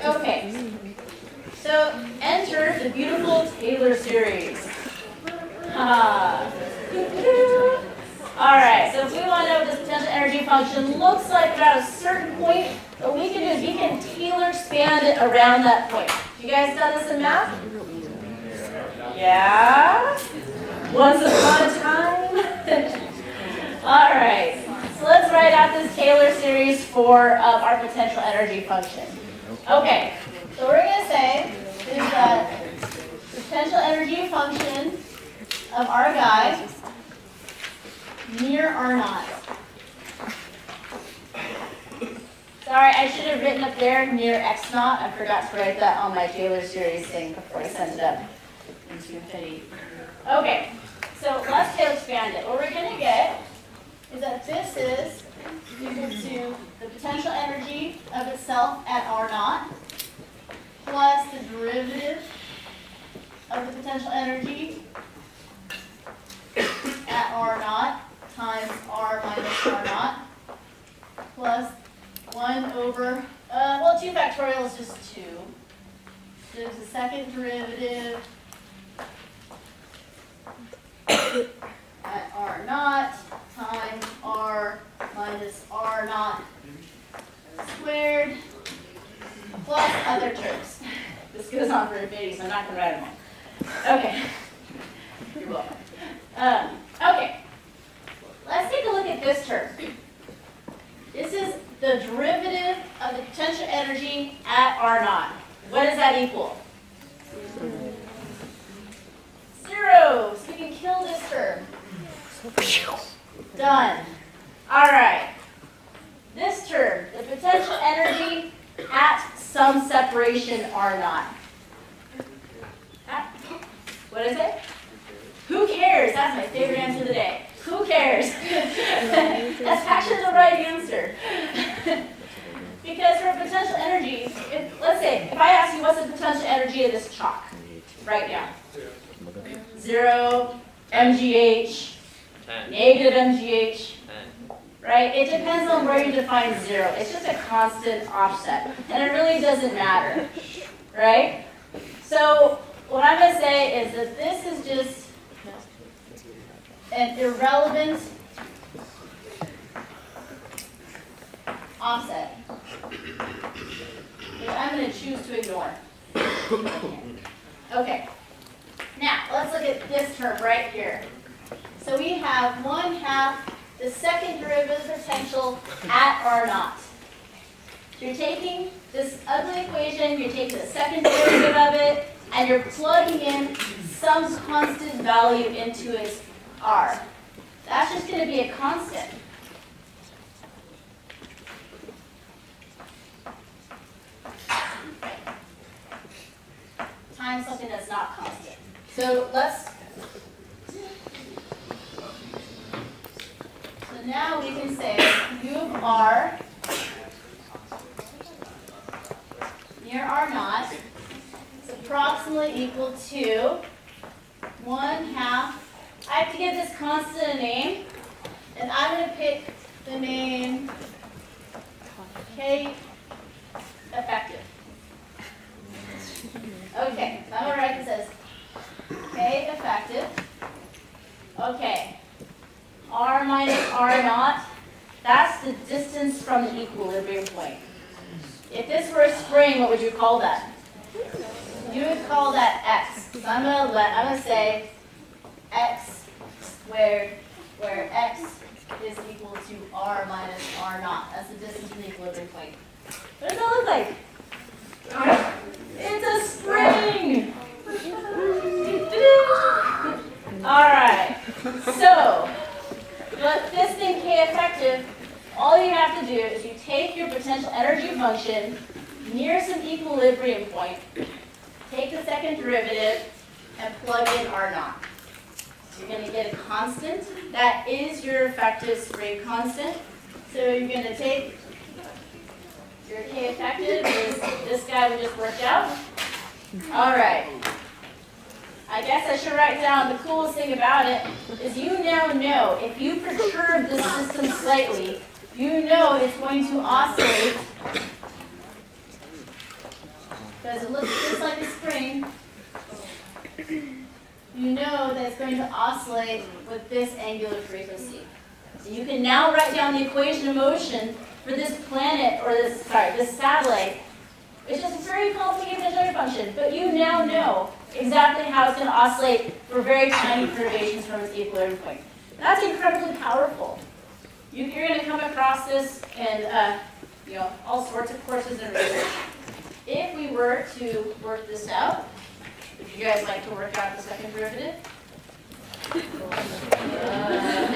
Okay. So enter the beautiful Taylor series. All right, so if we want to know what this potential energy function looks like at a certain point, what we can do is we can Taylor span it around that point. You guys done this in math? Yeah? Once upon a time? All right, so let's write out this Taylor series for our potential energy function. Okay, so what we're going to say is that the potential energy function of our guy near R naught. Sorry, I should have written up there near X naught. I forgot to write that on my Taylor series thing before I sent it up into infinity. Okay, so let's Taylor expand it. What we're going to get is that this is equal to the potential energy of itself at R naught plus the derivative of the potential energy at R naught times R minus R naught plus 1 over, well, 2 factorial is just 2. There's a second derivative at R naught times R minus R naught squared plus other terms. This goes on for infinity, so I'm not going to write them all. Okay. You're welcome. Okay. Let's take a look at this term. This is the derivative of the potential energy at R naught. What does that equal? 0. So we can kill this term. Done. All right. This term, the potential energy at some separation R naught. What is it? Who cares? That's my favorite answer of the day. Who cares? That's actually the right answer. Because for potential energy, let's say, if I ask you what's the potential energy of this chalk right now? 0, MGH, negative MGH, right? It depends on where you define 0. It's just a constant offset, and it really doesn't matter, right? So what I'm going to say is that this is just an irrelevant offset that I'm going to choose to ignore. Okay. Now, let's look at this term right here. So we have 1/2 the second derivative potential at R naught. So you're taking this ugly equation, you're taking the second derivative of it, and you're plugging in some constant value into its R. That's just going to be a constant. Times something that's not constant. So now we can say U of R near R naught is approximately equal to 1/2. I have to give this constant a name, and I'm going to pick the name K effective. Okay, so I'm going to write this as K effective. Okay, R minus R naught, that's the distance from the equilibrium point. If this were a spring, what would you call that? You would call that X. So I'm going to say X squared, where X is equal to R minus R naught. That's the distance from the equilibrium point. What does that look like? It's a spring! All right. So, but this thing K effective, all you have to do is you take your potential energy function near some equilibrium point, take the second derivative, and plug in R naught. You're going to get a constant. That is your effective spring constant. So you're going to take your K effective, is this guy we just worked out. All right. I guess I should write down the coolest thing about it is you now know if you perturb this system slightly, you know it's going to oscillate because it looks just like a spring, you know that it's going to oscillate with this angular frequency. So you can now write down the equation of motion for this planet, or this satellite. It's just a very complicated measuring function, but you now know exactly how it's going to oscillate for very tiny perturbations from its equilibrium point. That's incredibly powerful. You're going to come across this in all sorts of courses and research. If we were to work this out, would you guys like to work out the second derivative?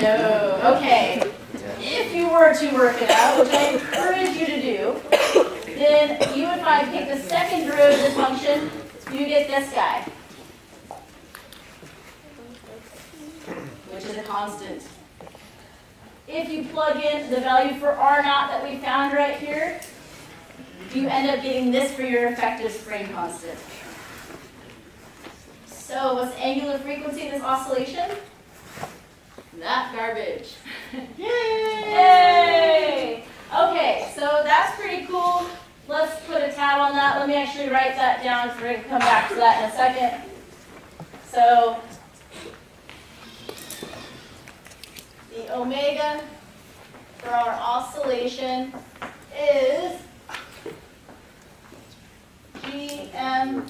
No. Okay. If you were to work it out, which I encourage you to do, then you would find, take the second derivative function, you get this guy, which is a constant. If you plug in the value for R naught that we found right here, you end up getting this for your effective spring constant. So what's the angular frequency of this oscillation? That garbage. Yay! Okay, so that's pretty cool. Let's put a tab on that. Let me actually write that down, so we're going to come back to that in a second. So the omega for our oscillation is Gm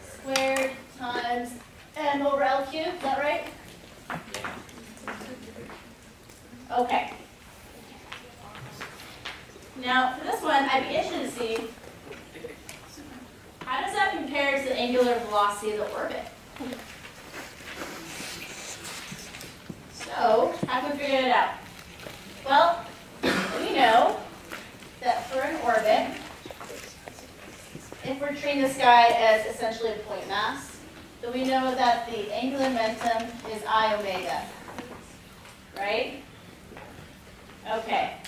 squared times m over L cubed. Is that right? Okay. Now, for this one, I'd be interested to see, how does that compare to the angular velocity of the orbit? So, how can we figure it out? Well, we know that for an orbit, if we're treating this guy as essentially a point mass, then we know that the angular momentum is I omega, right? Okay.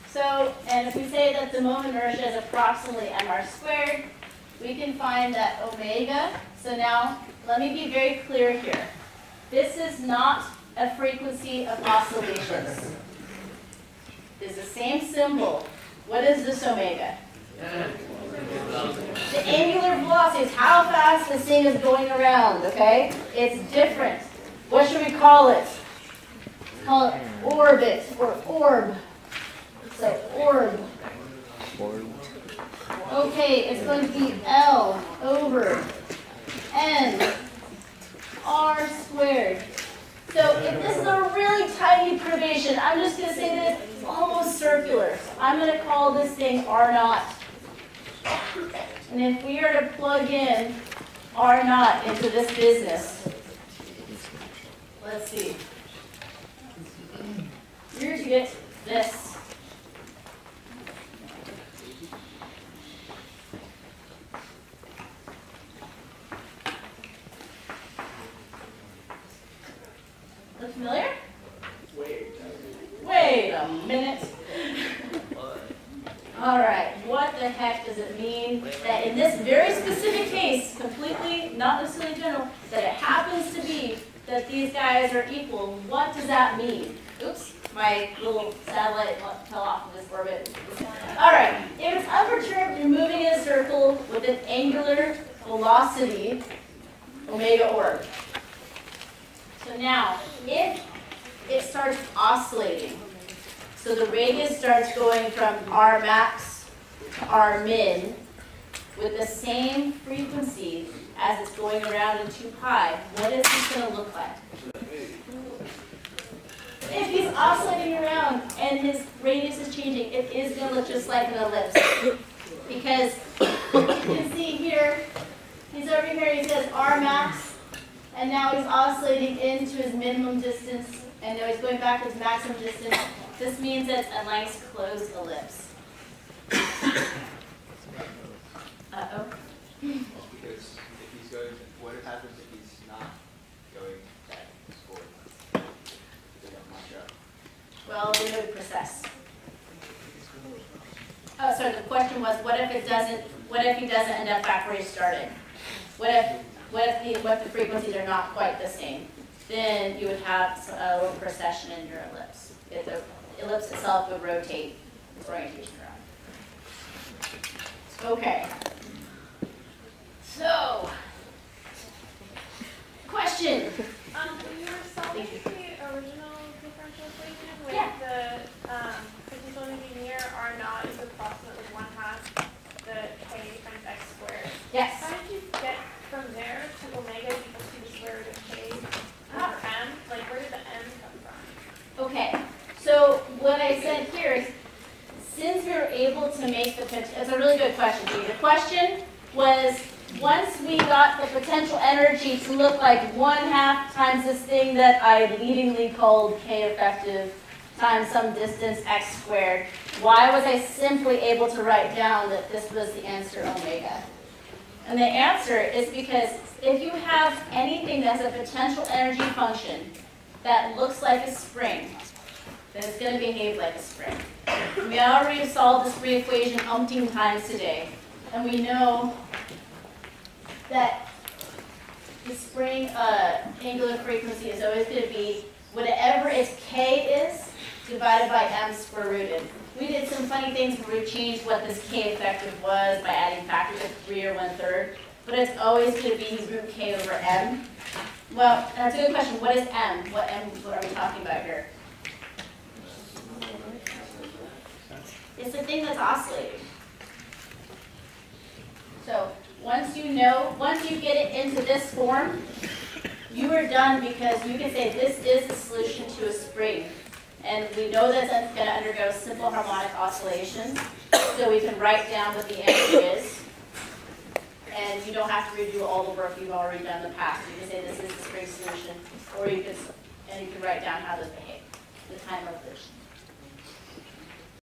So, and if we say that the moment inertia is approximately mr squared, we can find that omega. So now, let me be very clear here. This is not a frequency of oscillations. It's the same symbol. What is this omega? The angular velocity is how fast this thing is going around, okay? It's different. What should we call it? Let's call it orbit or orb. So orb. Okay, it's going to be L over N R squared. So if this is a really tiny perturbation, I'm just going to say that it's almost circular. So I'm going to call this thing R naught. And if we are to plug in R naught into this business, let's see. You're to get this. Look familiar? Wait a minute. All right, what the heck does it mean that in this very specific case, completely, not necessarily general, that it happens to be that these guys are equal? What does that mean? Oops, my little satellite fell off of this orbit. All right, if it's unperturbed, you're moving in a circle with an angular velocity, omega orb. So now, if it starts oscillating, so the radius starts going from R max to R min with the same frequency as it's going around in 2 pi, what is this going to look like? If he's oscillating around and his radius is changing, it is going to look just like an ellipse. Because you can see here, he's over here, he says R max. And now he's oscillating into his minimum distance, and now he's going back to his maximum distance. This means it's a nice closed ellipse. Uh-oh. Because if he's going, what happens if he's not going back forward? Well, we would process. Oh, sorry, the question was, what if he doesn't end up back where he started? What if the frequencies are not quite the same? Then you would have a little precession in your ellipse. The ellipse itself would rotate its orientation around. Okay. question. When you were solving the original differential equation with Yeah. the potential energy near R naught is approximately 1/2 the k times x squared. Yes. How did you get from there to omega equals to the square root of k over m? Like, where did the m come from? Okay, so what I said here is, since we were able to make it's a really good question, Dee. The question was, once we got the potential energy to look like 1/2 times this thing that I leadingly called k effective times some distance x squared, why was I simply able to write down that this was the answer omega? And the answer is because if you have anything that's a potential energy function that looks like a spring, then it's going to behave like a spring. We already solved the spring equation umpteen times today, and we know that the spring angular frequency is always going to be whatever its k is divided by m square rooted. We did some funny things where we changed what this k effective was by adding factors of 3 or 1/3, but it's always going to be root k over m. Well, that's a good question. What is m? What are we talking about here? It's the thing that's oscillating. So once you get it into this form, you are done, because you can say this is the solution to a spring. And we know that it's going to undergo simple harmonic oscillations, so we can write down what the answer is. And you don't have to redo all the work you've already done in the past. You can say this is the spring solution, or you can write down how those behave, the time resolution.